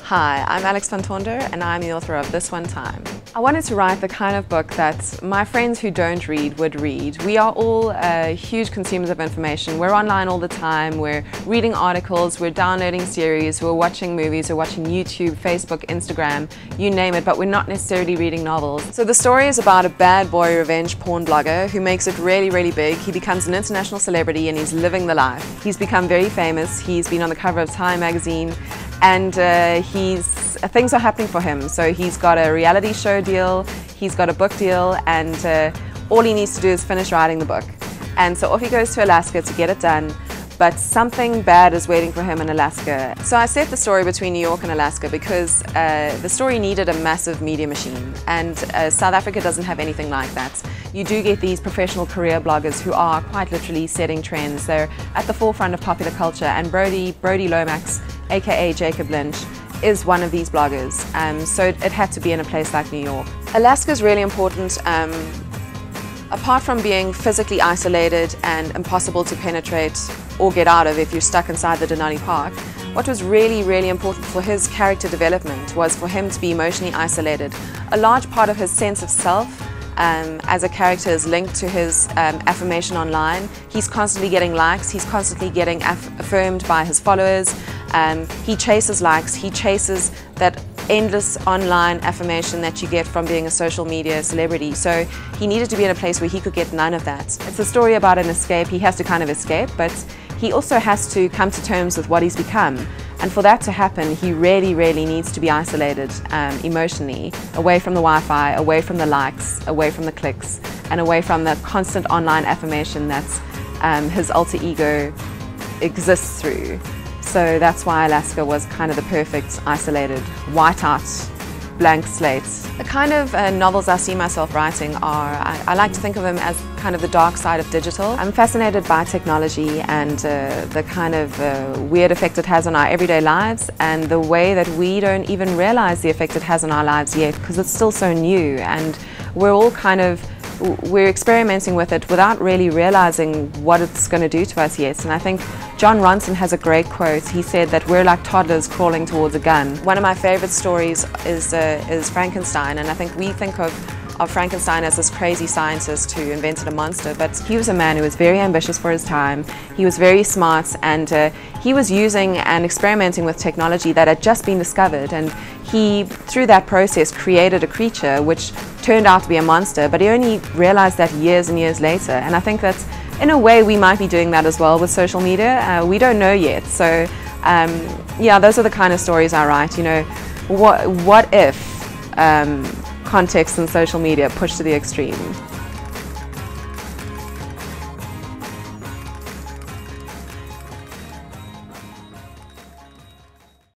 Hi, I'm Alex van Tonder and I'm the author of This One Time. I wanted to write the kind of book that my friends who don't read would read. We are all huge consumers of information. We're online all the time, we're reading articles, we're downloading series, we're watching movies, we're watching YouTube, Facebook, Instagram, you name it, but we're not necessarily reading novels. So the story is about a bad boy revenge porn blogger who makes it really, really big. He becomes an international celebrity and he's living the life. He's become very famous, he's been on the cover of Time magazine, and things are happening for him. So he's got a reality show deal, he's got a book deal, and all he needs to do is finish writing the book. And so off he goes to Alaska to get it done, but something bad is waiting for him in Alaska. So I set the story between New York and Alaska because the story needed a massive media machine, and South Africa doesn't have anything like that. You do get these professional career bloggers who are quite literally setting trends. They're at the forefront of popular culture, and Brodie Lomax, aka Jacob Lynch, is one of these bloggers. So it had to be in a place like New York. Alaska is really important. Apart from being physically isolated and impossible to penetrate or get out of if you're stuck inside the Denali Park, what was really, really important for his character development was for him to be emotionally isolated. A large part of his sense of self as a character is linked to his affirmation online. He's constantly getting likes, he's constantly getting affirmed by his followers. He chases likes, he chases that endless online affirmation that you get from being a social media celebrity. So he needed to be in a place where he could get none of that. It's a story about an escape. He has to kind of escape, but he also has to come to terms with what he's become. And for that to happen, he really, really needs to be isolated emotionally, away from the Wi-Fi, away from the likes, away from the clicks, and away from the constant online affirmation that his alter ego exists through. So that's why Alaska was kind of the perfect isolated, whiteout, blank slate. The kind of novels I see myself writing are, I like to think of them as kind of the dark side of digital. I'm fascinated by technology and the kind of weird effect it has on our everyday lives, and the way that we don't even realize the effect it has on our lives yet, because it's still so new, and we're experimenting with it without really realizing what it's going to do to us yet. And I think John Ronson has a great quote. He said that we're like toddlers crawling towards a gun. One of my favorite stories is Frankenstein, and I think we think of Frankenstein as this crazy scientist who invented a monster, but he was a man who was very ambitious for his time. He was very smart, and he was using and experimenting with technology that had just been discovered, and he, through that process, created a creature which turned out to be a monster, but he only realized that years and years later. And I think that in a way we might be doing that as well with social media. We don't know yet. So yeah, those are the kind of stories I write. You know, what if context and social media pushed to the extreme?